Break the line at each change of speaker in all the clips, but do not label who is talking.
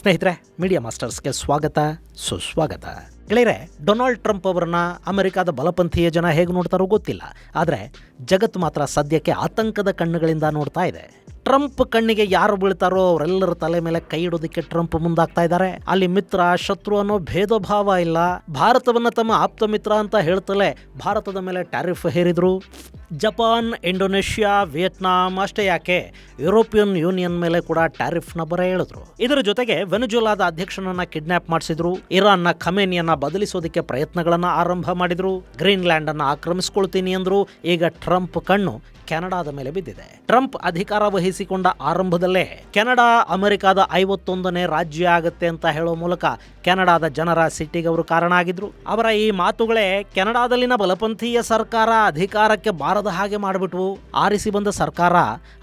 ಸ್ನೇಹಿತರೆ, ಮೀಡಿಯಾ ಮಾಸ್ಟರ್ಸ್ಗೆ ಸ್ವಾಗತ ಸುಸ್ವಾಗತ. ಗೆಳೆಯರೆ, ಡೊನಾಲ್ಡ್ ಟ್ರಂಪ್ ಅವರನ್ನ ಅಮೆರಿಕದ ಬಲಪಂಥೀಯ ಜನ ಹೇಗೆ ನೋಡ್ತಾರೋ ಗೊತ್ತಿಲ್ಲ, ಆದರೆ ಜಗತ್ತು ಮಾತ್ರ ಸದ್ಯಕ್ಕೆ ಆತಂಕದ ಕಣ್ಣುಗಳಿಂದ ನೋಡ್ತಾ ಇದೆ. ಟ್ರಂಪ್ ಕಣ್ಣಿಗೆ ಯಾರು ಬೀಳ್ತಾರೋ ಅವರೆಲ್ಲರ ತಲೆ ಮೇಲೆ ಕೈ ಇಡೋದಕ್ಕೆ ಟ್ರಂಪ್ ಮುಂದಾಗ್ತಾ ಇದ್ದಾರೆ. ಅಲ್ಲಿ ಮಿತ್ರ ಶತ್ರು ಅನ್ನೋ ಭೇದ ಭಾವ ಇಲ್ಲ. ಭಾರತವನ್ನ ತಮ್ಮ ಆಪ್ತ ಮಿತ್ರ ಅಂತ ಹೇಳ್ತಲೇ ಭಾರತದ ಮೇಲೆ ಟ್ಯಾರಿಫ್ ಹೇರಿದ್ರು. ಜಪಾನ್, ಇಂಡೋನೇಷ್ಯಾ, ವಿಯೆಟ್ನಾಂ ಅಷ್ಟೇ ಯಾಕೆ, ಯುರೋಪಿಯನ್ ಯೂನಿಯನ್ ಮೇಲೆ ಕೂಡ ಟ್ಯಾರಿಫ್ನ ಬರ ಹೇಳಿದ್ರು. ಇದರ ಜೊತೆಗೆ ವೆನೆಜುಲಾದ ಅಧ್ಯಕ್ಷನನ್ನ ಕಿಡ್ನಾಪ್ ಮಾಡಿಸಿದ್ರು. ಇರಾನ್ನ ಖಮೇನಿಯನ್ನ ಬದಲಿಸೋದಕ್ಕೆ ಪ್ರಯತ್ನಗಳನ್ನ ಆರಂಭ ಮಾಡಿದ್ರು. ಗ್ರೀನ್ಲ್ಯಾಂಡ್ ಅನ್ನ ಆಕ್ರಮಿಸಿಕೊಳ್ತೀನಿ ಅಂದ್ರು. ಈಗ ಟ್ರಂಪ್ ಕಣ್ಣು ಕೆನಡಾದ ಮೇಲೆ ಬಿದ್ದಿದೆ. ಟ್ರಂಪ್ ಅಧಿಕಾರ ವಹಿಸಿಕೊಂಡ ಆರಂಭದಲ್ಲೇ ಕೆನಡಾ ಅಮೆರಿಕದ 51ನೇ ರಾಜ್ಯ ಆಗುತ್ತೆ ಅಂತ ಹೇಳೋ ಮೂಲಕ ಕೆನಡಾದ ಜನರ ಸಿಟ್ಟಿಗೆ ಅವರು ಕಾರಣ ಆಗಿದ್ರು. ಅವರ ಈ ಮಾತುಗಳೇ ಕೆನಡಾದಲ್ಲಿನ ಬಲಪಂಥೀಯ ಸರ್ಕಾರ ಅಧಿಕಾರಕ್ಕೆ ಬಾರದ ಹಾಗೆ ಮಾಡಿಬಿಟ್ವು. ಆರಿಸಿ ಬಂದ ಸರ್ಕಾರ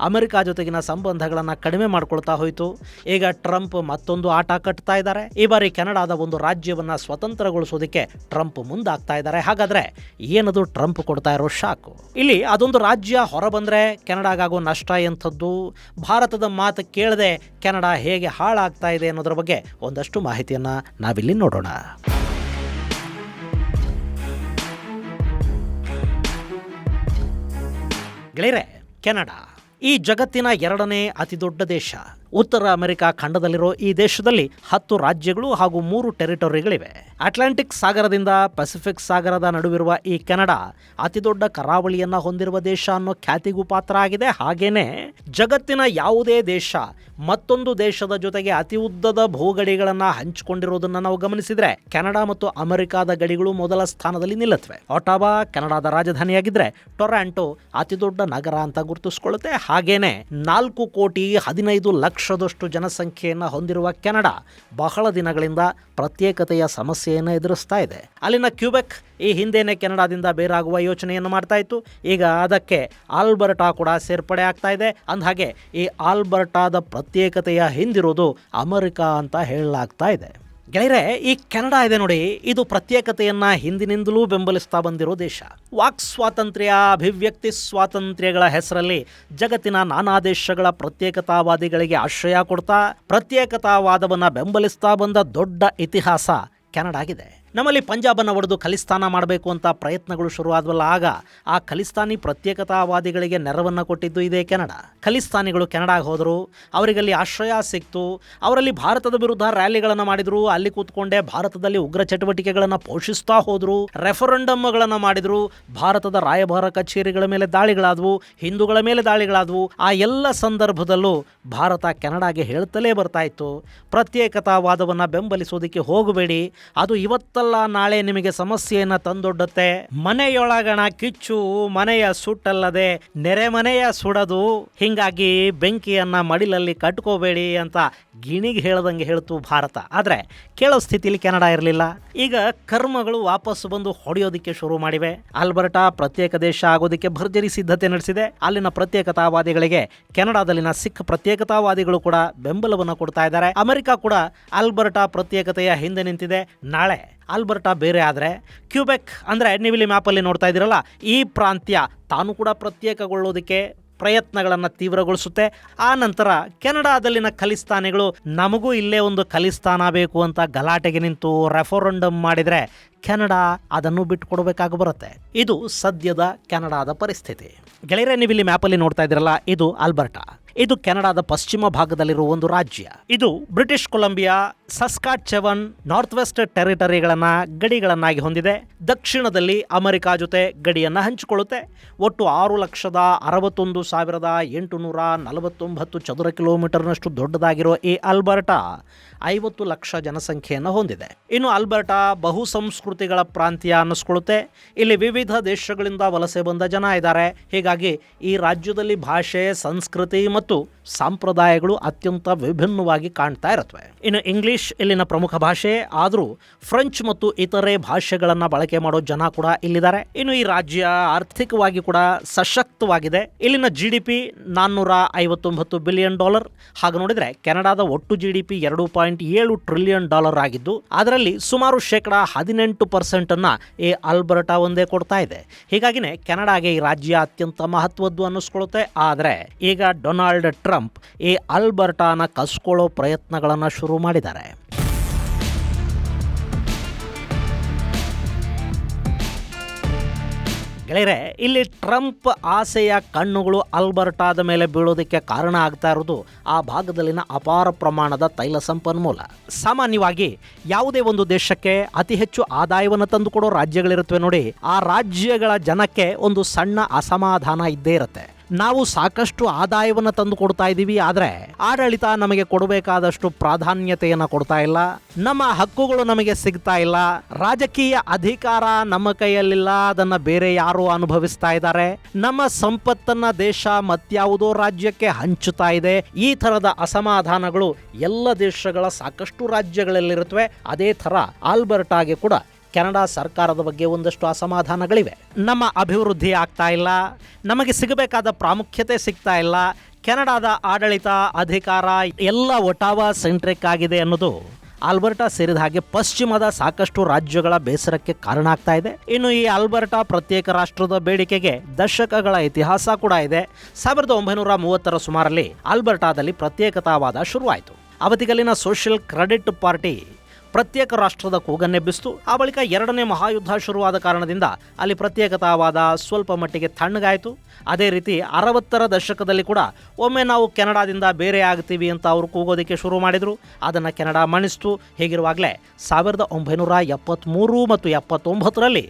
ಅಮೆರಿಕ ಜೊತೆಗಿನ ಸಂಬಂಧಗಳನ್ನ ಕಡಿಮೆ ಮಾಡ್ಕೊಳ್ತಾ ಹೋಯಿತು. ಈಗ ಟ್ರಂಪ್ ಮತ್ತೊಂದು ಆಟ ಕಟ್ತಾ ಇದ್ದಾರೆ. ಈ ಬಾರಿ ಕೆನಡಾದ ಒಂದು ರಾಜ್ಯವನ್ನ ಸ್ವತಂತ್ರಗೊಳಿಸೋದಕ್ಕೆ ಟ್ರಂಪ್ ಮುಂದಾಗ್ತಾ ಇದ್ದಾರೆ. ಹಾಗಾದ್ರೆ ಏನದು ಟ್ರಂಪ್ ಕೊಡ್ತಾ ಇರೋ ಶಾಕು? ಇಲ್ಲಿ ಅದೊಂದು ರಾಜ್ಯ ಹೊರ ಬಂದ್ರೆ ಕೆನಡಾಗಾಗೋ ನಷ್ಟ ಎಂಥದ್ದು, ಭಾರತದ ಮಾತು ಕೇಳದೆ ಕೆನಡಾ ಹೇಗೆ ಹಾಳಾಗ್ತಾ ಇದೆ ಅನ್ನೋದ್ರ ಬಗ್ಗೆ ಒಂದಷ್ಟು ಮಾಹಿತಿಯನ್ನ ನಾವಿಲ್ಲಿ ನೋಡೋಣ. ಗೆಳೆಯರೆ, ಕೆನಡಾ ಈ ಜಗತ್ತಿನ 2ನೇ ಅತಿ ದೊಡ್ಡ ದೇಶ. ಉತ್ತರ ಅಮೆರಿಕ ಖಂಡದಲ್ಲಿರೋ ಈ ದೇಶದಲ್ಲಿ 10 ರಾಜ್ಯಗಳು ಹಾಗೂ 3 ಟೆರಿಟರಿಗಳಿವೆ. ಅಟ್ಲಾಂಟಿಕ್ ಸಾಗರದಿಂದ ಪೆಸಿಫಿಕ್ ಸಾಗರದ ನಡುವಿರುವ ಈ ಕೆನಡಾ ಅತಿ ದೊಡ್ಡ ಕರಾವಳಿಯನ್ನ ಹೊಂದಿರುವ ದೇಶ ಅನ್ನೋ ಖ್ಯಾತಿಗೂ ಪಾತ್ರ ಆಗಿದೆ. ಹಾಗೇನೆ ಜಗತ್ತಿನ ಯಾವುದೇ ದೇಶ ಮತ್ತೊಂದು ದೇಶದ ಜೊತೆಗೆ ಅತಿ ಉದ್ದದ ಭೂಗಡಿಗಳನ್ನ ಹಂಚಿಕೊಂಡಿರೋದನ್ನ ನಾವು ಗಮನಿಸಿದ್ರೆ ಕೆನಡಾ ಮತ್ತು ಅಮೆರಿಕದ ಗಡಿಗಳು ಮೊದಲ ಸ್ಥಾನದಲ್ಲಿ ನಿಲ್ಲುತ್ತವೆ. ಒಟಾವಾ ಕೆನಡಾದ ರಾಜಧಾನಿಯಾಗಿದ್ರೆ ಟೊರಾಂಟೊ ಅತಿ ದೊಡ್ಡ ನಗರ ಅಂತ ಗುರುತಿಸಿಕೊಳ್ಳುತ್ತೆ. ಹಾಗೇನೆ 4,15,00,000 ಜನಸಂಖ್ಯೆಯನ್ನು ಹೊಂದಿರುವ ಕೆನಡಾ ಬಹಳ ದಿನಗಳಿಂದ ಪ್ರತ್ಯೇಕತೆಯ ಸಮಸ್ಯೆಯನ್ನು ಎದುರಿಸ್ತಾ ಇದೆ. ಅಲ್ಲಿನ ಕ್ಯೂಬೆಕ್ ಈ ಹಿಂದೆನೇ ಕೆನಡಾದಿಂದ ಬೇರಾಗುವ ಯೋಚನೆಯನ್ನು ಮಾಡ್ತಾ ಇತ್ತು. ಈಗ ಅದಕ್ಕೆ ಆಲ್ಬರ್ಟಾ ಕೂಡ ಸೇರ್ಪಡೆ ಆಗ್ತಾ ಇದೆ. ಅಂದಹಾಗೆ ಈ ಆಲ್ಬರ್ಟಾದ ಪ್ರತ್ಯೇಕತೆಯ ಹಿಂದಿರೋದು ಅಮೆರಿಕ ಅಂತ ಹೇಳಲಾಗ್ತಾ ಇದೆ. ಗೆಳೆಯರೆ, ಈ ಕೆನಡಾ ಇದೆ ನೋಡಿ, ಇದು ಪ್ರತ್ಯೇಕತೆಯನ್ನ ಹಿಂದಿನಿಂದಲೂ ಬೆಂಬಲಿಸ್ತಾ ಬಂದಿರೋ ದೇಶ. ವಾಕ್ ಸ್ವಾತಂತ್ರ್ಯ, ಅಭಿವ್ಯಕ್ತಿ ಸ್ವಾತಂತ್ರ್ಯಗಳ ಹೆಸರಲ್ಲಿ ಜಗತ್ತಿನ ನಾನಾ ದೇಶಗಳ ಪ್ರತ್ಯೇಕತಾವಾದಿಗಳಿಗೆ ಆಶ್ರಯ ಕೊಡ್ತಾ ಪ್ರತ್ಯೇಕತಾವಾದವನ್ನ ಬೆಂಬಲಿಸ್ತಾ ಬಂದ ದೊಡ್ಡ ಇತಿಹಾಸ ಕೆನಡಾಗಿದೆ. ನಮ್ಮಲ್ಲಿ ಪಂಜಾಬನ್ನು ಒಡೆದು ಖಲಿಸ್ತಾನ ಮಾಡಬೇಕು ಅಂತ ಪ್ರಯತ್ನಗಳು ಶುರುವಾದವಲ್ಲ, ಆಗ ಆ ಖಲಿಸ್ತಾನಿ ಪ್ರತ್ಯೇಕತಾವಾದಿಗಳಿಗೆ ನೆರವನ್ನು ಕೊಟ್ಟಿದ್ದು ಇದೇ ಕೆನಡಾ. ಖಲಿಸ್ತಾನಿಗಳು ಕೆನಡಾಗೆ ಹೋದರು, ಅವರಿಗಲ್ಲಿ ಆಶ್ರಯ ಸಿಕ್ತು. ಅವರಲ್ಲಿ ಭಾರತದ ವಿರುದ್ಧ ರ್ಯಾಲಿಗಳನ್ನು ಮಾಡಿದ್ರು. ಅಲ್ಲಿ ಕೂತ್ಕೊಂಡೇ ಭಾರತದಲ್ಲಿ ಉಗ್ರ ಚಟುವಟಿಕೆಗಳನ್ನು ಪೋಷಿಸ್ತಾ ಹೋದ್ರು. ರೆಫರೆಂಡಮ್ಗಳನ್ನು ಮಾಡಿದ್ರು. ಭಾರತದ ರಾಯಭಾರ ಕಚೇರಿಗಳ ಮೇಲೆ ದಾಳಿಗಳಾದವು, ಹಿಂದೂಗಳ ಮೇಲೆ ದಾಳಿಗಳಾದವು. ಆ ಎಲ್ಲ ಸಂದರ್ಭದಲ್ಲೂ ಭಾರತ ಕೆನಡಾಗೆ ಹೇಳ್ತಲೇ ಬರ್ತಾ ಇತ್ತು, ಪ್ರತ್ಯೇಕತಾವಾದವನ್ನು ಬೆಂಬಲಿಸೋದಕ್ಕೆ ಹೋಗಬೇಡಿ, ಅದು ಇವತ್ತು ನಾಳೆ ನಿಮಗೆ ಸಮಸ್ಯೆಯನ್ನ ತಂದೊಡ್ಡುತ್ತೆ. ಮನೆಯೊಳಗಣ ಕಿಚ್ಚು ಮನೆಯ ಸುಟ್ಟಲ್ಲದೆ ನೆರೆ ಮನೆಯ ಸುಡದು, ಹಿಂಗಾಗಿ ಬೆಂಕಿಯನ್ನ ಮಡಿಲಲ್ಲಿ ಕಟ್ಕೋಬೇಡಿ ಅಂತ ಗಿಣಿಗೆ ಹೇಳ್ದಂಗೆ ಹೇಳ್ತು ಭಾರತ. ಆದ್ರೆ ಕೇಳೋ ಸ್ಥಿತಿಲಿ ಕೆನಡಾ ಇರಲಿಲ್ಲ. ಈಗ ಕರ್ಮಗಳು ವಾಪಸ್ ಬಂದು ಹೊಡೆಯೋದಿಕ್ಕೆ ಶುರು ಮಾಡಿವೆ. ಆಲ್ಬರ್ಟಾ ಪ್ರತ್ಯೇಕ ದೇಶ ಆಗೋದಕ್ಕೆ ಭರ್ಜರಿ ಸಿದ್ಧತೆ ನಡೆಸಿದೆ. ಅಲ್ಲಿನ ಪ್ರತ್ಯೇಕತಾವಾದಿಗಳಿಗೆ ಕೆನಡಾದಲ್ಲಿನ ಸಿಖ್ ಪ್ರತ್ಯೇಕತಾವಾದಿಗಳು ಕೂಡ ಬೆಂಬಲವನ್ನು ಕೊಡ್ತಾ ಇದ್ದಾರೆ. ಅಮೆರಿಕ ಕೂಡ ಆಲ್ಬರ್ಟಾ ಪ್ರತ್ಯೇಕತೆಯ ಹಿಂದೆ ನಿಂತಿದೆ. ನಾಳೆ ಆಲ್ಬರ್ಟಾ ಬೇರೆ ಆದರೆ ಕ್ಯೂಬೆಕ್ ಅಂದರೆ ನೀವಿಲ್ಲಿ ಮ್ಯಾಪಲ್ಲಿ ನೋಡ್ತಾ ಇದ್ದೀರಲ್ಲ, ಈ ಪ್ರಾಂತ್ಯ ತಾನು ಕೂಡ ಪ್ರತ್ಯೇಕಗೊಳ್ಳೋದಕ್ಕೆ ಪ್ರಯತ್ನಗಳನ್ನು ತೀವ್ರಗೊಳಿಸುತ್ತೆ. ಆ ನಂತರ ಕೆನಡಾದಲ್ಲಿನ ಖಲಿಸ್ತಾನಿಗಳು ನಮಗೂ ಇಲ್ಲೇ ಒಂದು ಖಲಿಸ್ತಾನ ಬೇಕು ಅಂತ ಗಲಾಟೆಗೆ ನಿಂತು ರೆಫರೆಂಡಮ್ ಮಾಡಿದರೆ ಕೆನಡಾ ಅದನ್ನು ಬಿಟ್ಟುಕೊಡಬೇಕಾಗಿ ಬರುತ್ತೆ. ಇದು ಸದ್ಯದ ಕೆನಡಾದ ಪರಿಸ್ಥಿತಿ. ಗೆಳೆಯರೆ, ನೀವಿಲ್ಲಿ ಮ್ಯಾಪಲ್ಲಿ ನೋಡ್ತಾ ಇದ್ದೀರಲ್ಲ, ಇದು ಆಲ್ಬರ್ಟಾ. ಇದು ಕೆನಡಾದ ಪಶ್ಚಿಮ ಭಾಗದಲ್ಲಿರುವ ಒಂದು ರಾಜ್ಯ. ಇದು ಬ್ರಿಟಿಷ್ ಕೊಲಂಬಿಯಾ, ಸಸ್ಕಾಚೆವನ್, ನಾರ್ತ್ ವೆಸ್ಟ್ ಟೆರಿಟರಿಗಳನ್ನ ಗಡಿಗಳನ್ನಾಗಿ ಹೊಂದಿದೆ. ದಕ್ಷಿಣದಲ್ಲಿ ಅಮೆರಿಕ ಜೊತೆ ಗಡಿಯನ್ನ ಹಂಚಿಕೊಳ್ಳುತ್ತೆ. ಒಟ್ಟು 6,61,849 ಚದುರ ಕಿಲೋಮೀಟರ್ನಷ್ಟು ದೊಡ್ಡದಾಗಿರೋ ಈ ಆಲ್ಬರ್ಟಾ 50 ಲಕ್ಷ ಜನಸಂಖ್ಯೆಯನ್ನು ಹೊಂದಿದೆ. ಇನ್ನು ಆಲ್ಬರ್ಟಾ ಬಹುಸಂಸ್ಕೃತಿಗಳ ಪ್ರಾಂತ್ಯ ಅನ್ನಿಸ್ಕೊಳ್ಳುತ್ತೆ. ಇಲ್ಲಿ ವಿವಿಧ ದೇಶಗಳಿಂದ ವಲಸೆ ಬಂದ ಜನ ಇದ್ದಾರೆ. ಹೀಗಾಗಿ ಈ ರಾಜ್ಯದಲ್ಲಿ ಭಾಷೆ, ಸಂಸ್ಕೃತಿ ಮತ್ತು ಸಂಪ್ರದಾಯಗಳು ಅತ್ಯಂತ ವಿಭಿನ್ನವಾಗಿ ಕಾಣ್ತಾ ಇರುತ್ತವೆ. ಇನ್ನು ಇಂಗ್ಲಿಷ್ ಇಂಗ್ಲಿಷ್ ಇಲ್ಲಿನ ಪ್ರಮುಖ ಭಾಷೆ, ಆದರೂ ಫ್ರೆಂಚ್ ಮತ್ತು ಇತರೆ ಭಾಷೆಗಳನ್ನು ಬಳಕೆ ಮಾಡೋ ಜನ ಕೂಡ ಇಲ್ಲಿದ್ದಾರೆ. ಇನ್ನು ಈ ರಾಜ್ಯ ಆರ್ಥಿಕವಾಗಿ ಕೂಡ ಸಶಕ್ತವಾಗಿದೆ. ಇಲ್ಲಿನ GDP $459 ಬಿಲಿಯನ್. ಹಾಗೆ ನೋಡಿದರೆ ಕೆನಡಾದ ಒಟ್ಟು GDP $2.7 ಟ್ರಿಲಿಯನ್ ಆಗಿದ್ದು ಅದರಲ್ಲಿ ಸುಮಾರು 18% ಈ ಆಲ್ಬರ್ಟಾ ಒಂದೇ ಕೊಡ್ತಾ ಇದೆ. ಹೀಗಾಗಿನೇ ಕೆನಡಾಗೆ ಈ ರಾಜ್ಯ ಅತ್ಯಂತ ಮಹತ್ವದ್ದು ಅನ್ನಿಸ್ಕೊಳ್ಳುತ್ತೆ. ಆದರೆ ಈಗ ಡೊನಾಲ್ಡ್ ಟ್ರಂಪ್ ಈ ಆಲ್ಬರ್ಟಾನ ಕಸ್ಕೊಳ್ಳೋ ಪ್ರಯತ್ನಗಳನ್ನು ಶುರು ಮಾಡಿದ್ದಾರೆ. ಗೆಳೆಯರೆ, ಇಲ್ಲಿ ಟ್ರಂಪ್ ಆಸೆಯ ಕಣ್ಣುಗಳು ಆಲ್ಬರ್ಟಾದ ಮೇಲೆ ಬೀಳೋದಕ್ಕೆ ಕಾರಣ ಆಗ್ತಾ ಇರೋದು ಆ ಭಾಗದಲ್ಲಿನ ಅಪಾರ ಪ್ರಮಾಣದ ತೈಲ ಸಂಪನ್ಮೂಲ. ಸಾಮಾನ್ಯವಾಗಿ ಯಾವುದೇ ಒಂದು ದೇಶಕ್ಕೆ ಅತಿ ಹೆಚ್ಚು ಆದಾಯವನ್ನು ತಂದುಕೊಡೋ ರಾಜ್ಯಗಳಿರುತ್ತವೆ ನೋಡಿ, ಆ ರಾಜ್ಯಗಳ ಜನಕ್ಕೆ ಒಂದು ಸಣ್ಣ ಅಸಮಾಧಾನ ಇದ್ದೇ ಇರುತ್ತೆ. ನಾವು ಸಾಕಷ್ಟು ಆದಾಯವನ್ನು ತಂದು ಕೊಡ್ತಾ ಇದ್ದೀವಿ, ಆದರೆ ಆಡಳಿತ ನಮಗೆ ಕೊಡಬೇಕಾದಷ್ಟು ಪ್ರಾಧಾನ್ಯತೆಯನ್ನು ಕೊಡ್ತಾ ಇಲ್ಲ, ನಮ್ಮ ಹಕ್ಕುಗಳು ನಮಗೆ ಸಿಗ್ತಾ ಇಲ್ಲ, ರಾಜಕೀಯ ಅಧಿಕಾರ ನಮ್ಮ ಕೈಯಲ್ಲಿಲ್ಲ, ಅದನ್ನು ಬೇರೆ ಯಾರು ಅನುಭವಿಸ್ತಾ ಇದ್ದಾರೆ, ನಮ್ಮ ಸಂಪತ್ತನ್ನ ದೇಶ ಮತ್ಯಾವುದೋ ರಾಜ್ಯಕ್ಕೆ ಹಂಚುತ್ತಾ ಇದೆ. ಈ ಥರದ ಅಸಮಾಧಾನಗಳು ಎಲ್ಲ ದೇಶಗಳ ಸಾಕಷ್ಟು ರಾಜ್ಯಗಳಲ್ಲಿರುತ್ತವೆ. ಅದೇ ಥರ ಆಲ್ಬರ್ಟಾಗೆ ಕೂಡ ಕೆನಡಾ ಸರ್ಕಾರದ ಬಗ್ಗೆ ಒಂದಷ್ಟು ಅಸಮಾಧಾನಗಳಿವೆ. ನಮ್ಮ ಅಭಿವೃದ್ಧಿ ಆಗ್ತಾ ಇಲ್ಲ, ನಮಗೆ ಸಿಗಬೇಕಾದ ಪ್ರಾಮುಖ್ಯತೆ ಸಿಗ್ತಾ ಇಲ್ಲ, ಕೆನಡಾದ ಆಡಳಿತ ಅಧಿಕಾರ ಎಲ್ಲ ಒಟಾವಾ ಸೆಂಟ್ರಿಕ್ ಆಗಿದೆ ಅನ್ನೋದು ಆಲ್ಬರ್ಟಾ ಸೇರಿದ ಹಾಗೆ ಪಶ್ಚಿಮದ ಸಾಕಷ್ಟು ರಾಜ್ಯಗಳ ಬೇಸರಕ್ಕೆ ಕಾರಣ ಆಗ್ತಾ ಇದೆ. ಇನ್ನು ಈ ಆಲ್ಬರ್ಟಾ ಪ್ರತ್ಯೇಕ ರಾಷ್ಟ್ರದ ಬೇಡಿಕೆಗೆ ದಶಕಗಳ ಇತಿಹಾಸ ಕೂಡ ಇದೆ. 1930ರ ಸುಮಾರಲ್ಲಿ ಆಲ್ಬರ್ಟಾದಲ್ಲಿ ಪ್ರತ್ಯೇಕತಾವಾದ ಶುರುವಾಯಿತು. ಅವತ್ತಿಗಲ್ಲಿನ ಸೋಷಿಯಲ್ ಕ್ರೆಡಿಟ್ ಪಾರ್ಟಿ ಪ್ರತ್ಯೇಕ ರಾಷ್ಟ್ರದ ಕೂಗನ್ನೆಬ್ಬಿಸಿತು. ಆ ಬಳಿಕ 2ನೇ ಮಹಾಯುದ್ಧ ಶುರುವಾದ ಕಾರಣದಿಂದ ಅಲ್ಲಿ ಪ್ರತ್ಯೇಕತಾವಾದ ಸ್ವಲ್ಪ ಮಟ್ಟಿಗೆ ತಣ್ಣಗಾಯಿತು. ಅದೇ ರೀತಿ 60ರ ದಶಕದಲ್ಲಿ ಕೂಡ ಒಮ್ಮೆ ನಾವು ಕೆನಡಾದಿಂದ ಬೇರೆ ಆಗ್ತೀವಿ ಅಂತ ಅವರು ಕೂಗೋದಕ್ಕೆ ಶುರು ಮಾಡಿದರು. ಅದನ್ನು ಕೆನಡಾ ಮಣಿಸ್ತು. ಹೀಗಿರುವಾಗಲೇ 1973 ಮತ್ತು 79ರಲ್ಲಿ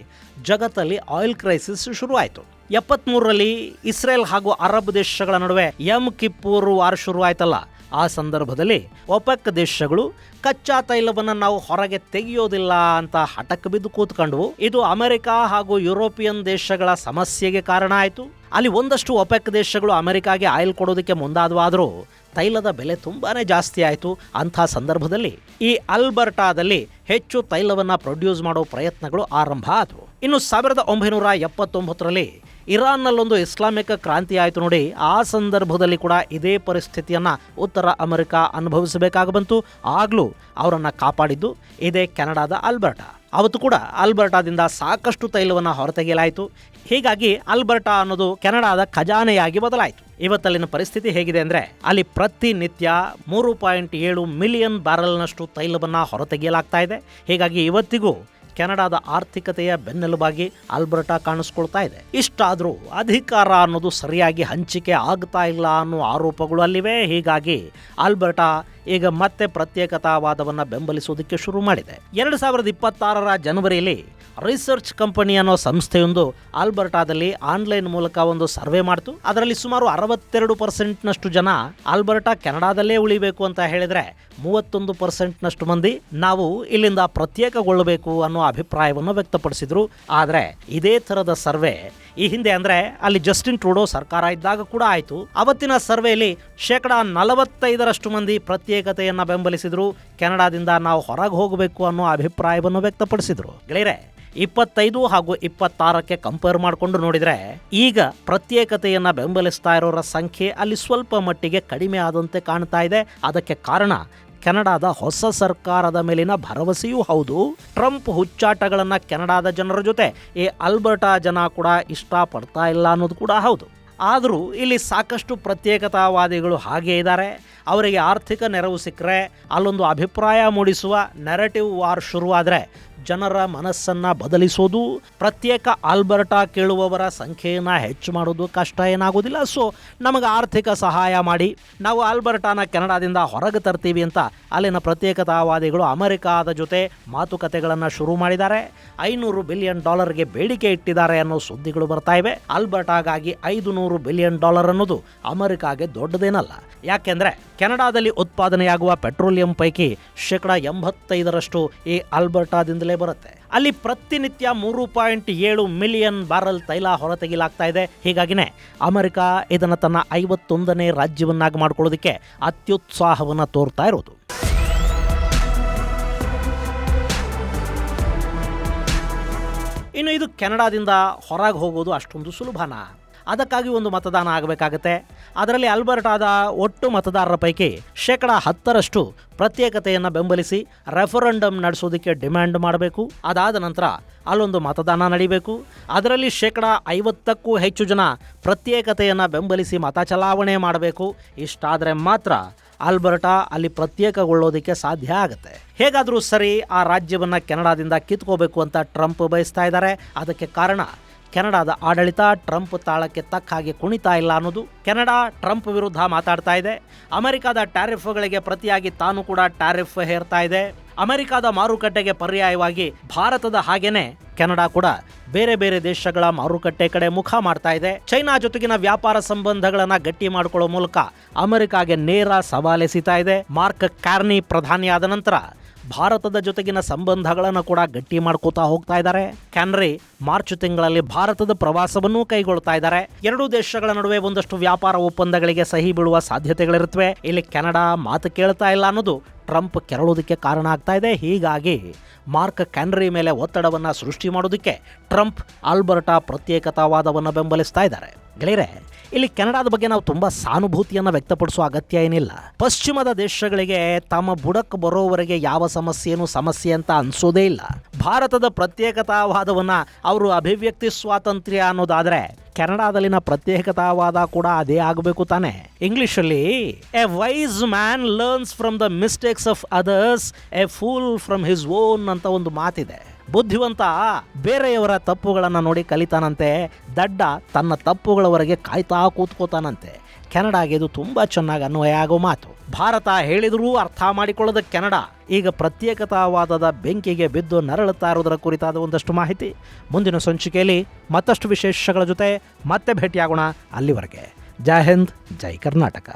ಜಗತ್ತಲ್ಲಿ ಆಯಿಲ್ ಕ್ರೈಸಿಸ್ ಶುರುವಾಯಿತು. 73ರಲ್ಲಿ ಇಸ್ರೇಲ್ ಹಾಗೂ ಅರಬ್ ದೇಶಗಳ ನಡುವೆ ಯಮ್ ಕಿಪ್ಪೂರ್ ವಾರ್ ಶುರುವಾಯ್ತಲ್ಲ, ಆ ಸಂದರ್ಭದಲ್ಲಿ ಒಪೆಕ್ ದೇಶಗಳು ಕಚ್ಚಾ ತೈಲವನ್ನು ನಾವು ಹೊರಗೆ ತೆಗೆಯೋದಿಲ್ಲ ಅಂತ ಹಠಕ್ಕೆ ಬಿದ್ದು ಕೂತ್ಕೊಂಡ್ವು. ಇದು ಅಮೆರಿಕ ಹಾಗೂ ಯುರೋಪಿಯನ್ ದೇಶಗಳ ಸಮಸ್ಯೆಗೆ ಕಾರಣ ಆಯಿತು. ಅಲ್ಲಿ ಒಂದಷ್ಟು ಒಪೆಕ್ ದೇಶಗಳು ಅಮೆರಿಕಾಗೆ ಆಯಿಲ್ ಕೊಡೋದಕ್ಕೆ ಮುಂದಾದವಾದರೂ ತೈಲದ ಬೆಲೆ ತುಂಬಾನೇ ಜಾಸ್ತಿ ಆಯಿತು. ಅಂಥ ಸಂದರ್ಭದಲ್ಲಿ ಈ ಆಲ್ಬರ್ಟಾದಲ್ಲಿ ಹೆಚ್ಚು ತೈಲವನ್ನು ಪ್ರೊಡ್ಯೂಸ್ ಮಾಡೋ ಪ್ರಯತ್ನಗಳು ಆರಂಭ ಆದವು. ಇನ್ನು 1979ರಲ್ಲಿ ಇರಾನ್ನಲ್ಲೊಂದು ಇಸ್ಲಾಮಿಕ್ ಕ್ರಾಂತಿ ಆಯಿತು ನೋಡಿ. ಆ ಸಂದರ್ಭದಲ್ಲಿ ಕೂಡ ಇದೇ ಪರಿಸ್ಥಿತಿಯನ್ನು ಉತ್ತರ ಅಮೆರಿಕ ಅನುಭವಿಸಬೇಕಾಗಿ ಬಂತು. ಆಗಲೂ ಅವರನ್ನು ಕಾಪಾಡಿದ್ದು ಇದೇ ಕೆನಡಾದ ಆಲ್ಬರ್ಟಾ. ಅವತ್ತು ಕೂಡ ಆಲ್ಬರ್ಟಾದಿಂದ ಸಾಕಷ್ಟು ತೈಲವನ್ನು ಹೊರತೆಗೆಯಲಾಯಿತು. ಹೀಗಾಗಿ ಆಲ್ಬರ್ಟಾ ಅನ್ನೋದು ಕೆನಡಾದ ಖಜಾನೆಯಾಗಿ ಬದಲಾಯಿತು. ಇವತ್ತಲ್ಲಿನ ಪರಿಸ್ಥಿತಿ ಹೇಗಿದೆ ಅಂದರೆ ಅಲ್ಲಿ ಪ್ರತಿನಿತ್ಯ 3.7 ಮಿಲಿಯನ್ ಬ್ಯಾರಲ್ನಷ್ಟು ತೈಲವನ್ನು ಹೊರತೆಗೆಯಲಾಗ್ತಾ ಇದೆ. ಹೀಗಾಗಿ ಇವತ್ತಿಗೂ ಕೆನಡಾದ ಆರ್ಥಿಕತೆಯ ಬೆನ್ನೆಲುಬಾಗಿ ಆಲ್ಬರ್ಟಾ ಕಾಣಿಸ್ಕೊಳ್ತಾ ಇದೆ. ಇಷ್ಟಾದರೂ ಅಧಿಕಾರ ಅನ್ನೋದು ಸರಿಯಾಗಿ ಹಂಚಿಕೆ ಆಗ್ತಾ ಇಲ್ಲ ಅನ್ನೋ ಆರೋಪಗಳು ಅಲ್ಲಿವೆ. ಹೀಗಾಗಿ ಆಲ್ಬರ್ಟಾ ಈಗ ಮತ್ತೆ ಪ್ರತ್ಯೇಕತಾವಾದವನ್ನು ಬೆಂಬಲಿಸೋದಕ್ಕೆ ಶುರು ಮಾಡಿದೆ. 2026ರ ಜನವರಿಯಲ್ಲಿ ರಿಸರ್ಚ್ ಕಂಪನಿ ಅನ್ನೋ ಸಂಸ್ಥೆಯೊಂದು ಆಲ್ಬರ್ಟಾದಲ್ಲಿ ಆನ್ಲೈನ್ ಮೂಲಕ ಒಂದು ಸರ್ವೆ ಮಾಡಿತು. ಅದರಲ್ಲಿ ಸುಮಾರು 62%ನಷ್ಟು ಜನ ಆಲ್ಬರ್ಟಾ ಕೆನಡಾದಲ್ಲೇ ಉಳಿಬೇಕು ಅಂತ ಹೇಳಿದರೆ 31%ನಷ್ಟು ಮಂದಿ ನಾವು ಇಲ್ಲಿಂದ ಪ್ರತ್ಯೇಕಗೊಳ್ಳಬೇಕು ಅನ್ನೋ ಅಭಿಪ್ರಾಯವನ್ನು ವ್ಯಕ್ತಪಡಿಸಿದ್ರು. ಆದರೆ ಇದೇ ಥರದ ಸರ್ವೆ ಈ ಹಿಂದೆ ಅಂದರೆ ಅಲ್ಲಿ ಜಸ್ಟಿನ್ ಟ್ರೂಡೋ ಸರ್ಕಾರ ಇದ್ದಾಗ ಕೂಡ ಆಯಿತು. ಅವತ್ತಿನ ಸರ್ವೆಯಲ್ಲಿ 45% ಮಂದಿ ಪ್ರತ್ಯೇಕತೆಯನ್ನು ಬೆಂಬಲಿಸಿದ್ರು. ಕೆನಡಾದಿಂದ ನಾವು ಹೊರಗೆ ಹೋಗಬೇಕು ಅನ್ನೋ ಅಭಿಪ್ರಾಯವನ್ನು ವ್ಯಕ್ತಪಡಿಸಿದ್ರು. ಗೆಳೆಯರೆ, 25 ಹಾಗೂ 26ಕ್ಕೆ ಕಂಪೇರ್ ಮಾಡಿಕೊಂಡು ನೋಡಿದರೆ ಈಗ ಪ್ರತ್ಯೇಕತೆಯನ್ನು ಬೆಂಬಲಿಸ್ತಾ ಇರೋರ ಸಂಖ್ಯೆ ಅಲ್ಲಿ ಸ್ವಲ್ಪ ಮಟ್ಟಿಗೆ ಕಡಿಮೆ ಆದಂತೆ ಕಾಣ್ತಾ ಇದೆ. ಅದಕ್ಕೆ ಕಾರಣ ಕೆನಡಾದ ಹೊಸ ಸರ್ಕಾರದ ಮೇಲಿನ ಭರವಸೆಯೂ ಹೌದು. ಟ್ರಂಪ್ ಹುಚ್ಚಾಟಗಳನ್ನು ಕೆನಡಾದ ಜನರ ಜೊತೆ ಈ ಆಲ್ಬರ್ಟಾ ಜನ ಕೂಡ ಇಷ್ಟಪಡ್ತಾ ಇಲ್ಲ ಅನ್ನೋದು ಕೂಡ ಹೌದು. ಆದರೂ ಇಲ್ಲಿ ಸಾಕಷ್ಟು ಪ್ರತ್ಯೇಕತಾವಾದಿಗಳು ಹಾಗೇ ಇದ್ದಾರೆ. ಅವರಿಗೆ ಆರ್ಥಿಕ ನೆರವು ಸಿಕ್ಕರೆ ಅಲ್ಲೊಂದು ಅಭಿಪ್ರಾಯ ಮೂಡಿಸುವ ನೆರೆಟಿವ್ ವಾರ್ ಶುರುವಾದರೆ ಜನರ ಮನಸ್ಸನ್ನು ಬದಲಿಸೋದು, ಪ್ರತ್ಯೇಕ ಆಲ್ಬರ್ಟಾ ಕೇಳುವವರ ಸಂಖ್ಯೆಯನ್ನು ಹೆಚ್ಚು ಮಾಡೋದು ಕಷ್ಟ ಏನಾಗೋದಿಲ್ಲ. ಸೊ ನಮಗೆ ಆರ್ಥಿಕ ಸಹಾಯ ಮಾಡಿ, ನಾವು ಆಲ್ಬರ್ಟಾನ ಕೆನಡಾದಿಂದ ಹೊರಗೆ ತರ್ತೀವಿ ಅಂತ ಅಲ್ಲಿನ ಪ್ರತ್ಯೇಕತಾವಾದಿಗಳು ಅಮೆರಿಕಾದ ಜೊತೆ ಮಾತುಕತೆಗಳನ್ನು ಶುರು ಮಾಡಿದ್ದಾರೆ. $500 ಬಿಲಿಯನ್ ಬೇಡಿಕೆ ಇಟ್ಟಿದ್ದಾರೆ ಅನ್ನೋ ಸುದ್ದಿಗಳು ಬರ್ತಾ ಇವೆ. ಆಲ್ಬರ್ಟಾಗಾಗಿ $500 ಬಿಲಿಯನ್ ಅನ್ನೋದು ಅಮೆರಿಕಾಗೆ ದೊಡ್ಡದೇನಲ್ಲ. ಯಾಕೆಂದರೆ ಕೆನಡಾದಲ್ಲಿ ಉತ್ಪಾದನೆಯಾಗುವ ಪೆಟ್ರೋಲಿಯಂ ಪೈಕಿ 85% ಈ ಆಲ್ಬರ್ಟಾದಿಂದಲೇ ಬರುತ್ತೆ. ಅಲ್ಲಿ ಪ್ರತಿನಿತ್ಯ 3.7 ಮಿಲಿಯನ್ ಬ್ಯಾರಲ್ ತೈಲ ಹೊರತೆಗೆಯಲಾಗ್ತಾ ಇದೆ. ಹೀಗಾಗಿನೇ ಅಮೆರಿಕ ಇದನ್ನು ತನ್ನ 51ನೇ ರಾಜ್ಯವನ್ನಾಗಿ ಮಾಡ್ಕೊಳ್ಳೋದಕ್ಕೆ ಅತ್ಯುತ್ಸಾಹವನ್ನು ತೋರ್ತಾ ಇರೋದು. ಇನ್ನು ಇದು ಕೆನಡಾದಿಂದ ಹೊರಗೆ ಹೋಗೋದು ಅಷ್ಟೊಂದು ಸುಲಭನಾ? ಅದಕ್ಕಾಗಿ ಒಂದು ಮತದಾನ ಆಗಬೇಕಾಗತ್ತೆ. ಅದರಲ್ಲಿ ಅಲ್ಬರ್ಟಾದ ಒಟ್ಟು ಮತದಾರರ ಪೈಕಿ 10% ಪ್ರತ್ಯೇಕತೆಯನ್ನು ಬೆಂಬಲಿಸಿ ರೆಫರೆಂಡಮ್ ನಡೆಸೋದಕ್ಕೆ ಡಿಮ್ಯಾಂಡ್ ಮಾಡಬೇಕು. ಅದಾದ ನಂತರ ಅಲ್ಲೊಂದು ಮತದಾನ ನಡೀಬೇಕು. ಅದರಲ್ಲಿ 50%ಕ್ಕೂ ಹೆಚ್ಚು ಜನ ಪ್ರತ್ಯೇಕತೆಯನ್ನು ಬೆಂಬಲಿಸಿ ಮತ ಚಲಾವಣೆ ಮಾಡಬೇಕು. ಇಷ್ಟಾದರೆ ಮಾತ್ರ ಅಲ್ಬರ್ಟಾ ಅಲ್ಲಿ ಪ್ರತ್ಯೇಕಗೊಳ್ಳೋದಕ್ಕೆ ಸಾಧ್ಯ ಆಗುತ್ತೆ. ಹೇಗಾದರೂ ಸರಿ ಆ ರಾಜ್ಯವನ್ನು ಕೆನಡಾದಿಂದ ಕಿತ್ಕೋಬೇಕು ಅಂತ ಟ್ರಂಪ್ ಬಯಸ್ತಾ ಇದ್ದಾರೆ. ಅದಕ್ಕೆ ಕಾರಣ ಕೆನಡಾದ ಆಡಳಿತ ಟ್ರಂಪ್ ತಾಳಕ್ಕೆ ತಕ್ಕ ಹಾಗೆ ಕುಣಿತಾ ಇಲ್ಲ ಅನ್ನೋದು. ಕೆನಡಾ ಟ್ರಂಪ್ ವಿರುದ್ಧ ಮಾತಾಡ್ತಾ ಇದೆ. ಅಮೆರಿಕದ ಟ್ಯಾರಿಫ್ಗಳಿಗೆ ಪ್ರತಿಯಾಗಿ ತಾನು ಕೂಡ ಟ್ಯಾರಿಫ್ ಹೇರ್ತಾ ಇದೆ. ಅಮೆರಿಕದ ಮಾರುಕಟ್ಟೆಗೆ ಪರ್ಯಾಯವಾಗಿ ಭಾರತದ ಹಾಗೇನೆ ಕೆನಡಾ ಕೂಡ ಬೇರೆ ಬೇರೆ ದೇಶಗಳ ಮಾರುಕಟ್ಟೆ ಕಡೆ ಮುಖ ಮಾಡ್ತಾ ಇದೆ. ಚೈನಾ ಜೊತೆಗಿನ ವ್ಯಾಪಾರ ಸಂಬಂಧಗಳನ್ನು ಗಟ್ಟಿ ಮಾಡಿಕೊಳ್ಳೋ ಮೂಲಕ ಅಮೆರಿಕಾಗೆ ನೇರ ಸವಾಲೆಸಿತಾ ಇದೆ. ಮಾರ್ಕ್ ಕಾರ್ನಿ ಪ್ರಧಾನಿಯಾದ ನಂತರ ಭಾರತದ ಜೊತೆಗಿನ ಸಂಬಂಧಗಳನ್ನು ಕೂಡ ಗಟ್ಟಿ ಮಾಡ್ಕೋತಾ ಹೋಗ್ತಾ ಇದ್ದಾರೆ. ಕ್ಯಾನ್ರಿ ಮಾರ್ಚ್ ತಿಂಗಳಲ್ಲಿ ಭಾರತದ ಪ್ರವಾಸವನ್ನೂ ಕೈಗೊಳ್ತಾ ಇದ್ದಾರೆ. ಎರಡೂ ದೇಶಗಳ ನಡುವೆ ಒಂದಷ್ಟು ವ್ಯಾಪಾರ ಒಪ್ಪಂದಗಳಿಗೆ ಸಹಿ ಬೀಳುವ ಸಾಧ್ಯತೆಗಳಿರುತ್ತವೆ. ಇಲ್ಲಿ ಕೆನಡಾ ಮಾತು ಕೇಳ್ತಾ ಇಲ್ಲ ಅನ್ನೋದು ಟ್ರಂಪ್ ಕೆರಳೋದಕ್ಕೆ ಕಾರಣ ಆಗ್ತಾ ಇದೆ. ಹೀಗಾಗಿ ಮಾರ್ಕ್ ಕ್ಯಾನ್ರಿ ಮೇಲೆ ಒತ್ತಡವನ್ನು ಸೃಷ್ಟಿ ಮಾಡೋದಕ್ಕೆ ಟ್ರಂಪ್ ಆಲ್ಬರ್ಟಾ ಪ್ರತ್ಯೇಕತಾವಾದವನ್ನು ಬೆಂಬಲಿಸ್ತಾ ಇದ್ದಾರೆ. ಗೆಳೆಯರೆ, ಇಲ್ಲಿ ಕೆನಡಾದ ಬಗ್ಗೆ ನಾವು ತುಂಬ ಸಾನುಭೂತಿಯನ್ನು ವ್ಯಕ್ತಪಡಿಸುವ ಅಗತ್ಯ ಏನಿಲ್ಲ. ಪಶ್ಚಿಮದ ದೇಶಗಳಿಗೆ ತಮ್ಮ ಬುಡಕ್ಕೆ ಬರೋವರೆಗೆ ಯಾವ ಸಮಸ್ಯೆ ಅಂತ ಅನ್ಸೋದೇ ಇಲ್ಲ. ಭಾರತದ ಪ್ರತ್ಯೇಕತಾವಾದವನ್ನು ಅವರು ಅಭಿವ್ಯಕ್ತಿ ಸ್ವಾತಂತ್ರ್ಯ ಅನ್ನೋದಾದರೆ ಕೆನಡಾದಲ್ಲಿನ ಪ್ರತ್ಯೇಕತಾವಾದ ಕೂಡ ಅದೇ ಆಗಬೇಕು ತಾನೆ. ಇಂಗ್ಲಿಷಲ್ಲಿ a wise man learns from the mistakes of others, a fool from his own ಅಂತ ಒಂದು ಮಾತಿದೆ. ಬುದ್ಧಿವಂತ ಬೇರೆಯವರ ತಪ್ಪುಗಳನ್ನು ನೋಡಿ ಕಲಿತಾನಂತೆ, ದಡ್ಡ ತನ್ನ ತಪ್ಪುಗಳವರೆಗೆ ಕಾಯ್ತಾ ಕೂತ್ಕೋತಾನಂತೆ. ಕೆನಡಾಗೆ ಇದು ತುಂಬ ಚೆನ್ನಾಗಿ ಅನ್ವಯ ಆಗೋ ಮಾತು. ಭಾರತ ಹೇಳಿದರೂ ಅರ್ಥ ಮಾಡಿಕೊಳ್ಳದ ಕೆನಡಾ ಈಗ ಪ್ರತ್ಯೇಕತಾವಾದದ ಬೆಂಕಿಗೆ ಬಿದ್ದು ನರಳುತ್ತಾ ಇರೋದರ ಕುರಿತಾದ ಒಂದಷ್ಟು ಮಾಹಿತಿ. ಮುಂದಿನ ಸಂಚಿಕೆಯಲ್ಲಿ ಮತ್ತಷ್ಟು ವಿಶೇಷಗಳ ಜೊತೆ ಮತ್ತೆ ಭೇಟಿಯಾಗೋಣ. ಅಲ್ಲಿವರೆಗೆ ಜೈ ಹಿಂದ್, ಜೈ ಕರ್ನಾಟಕ.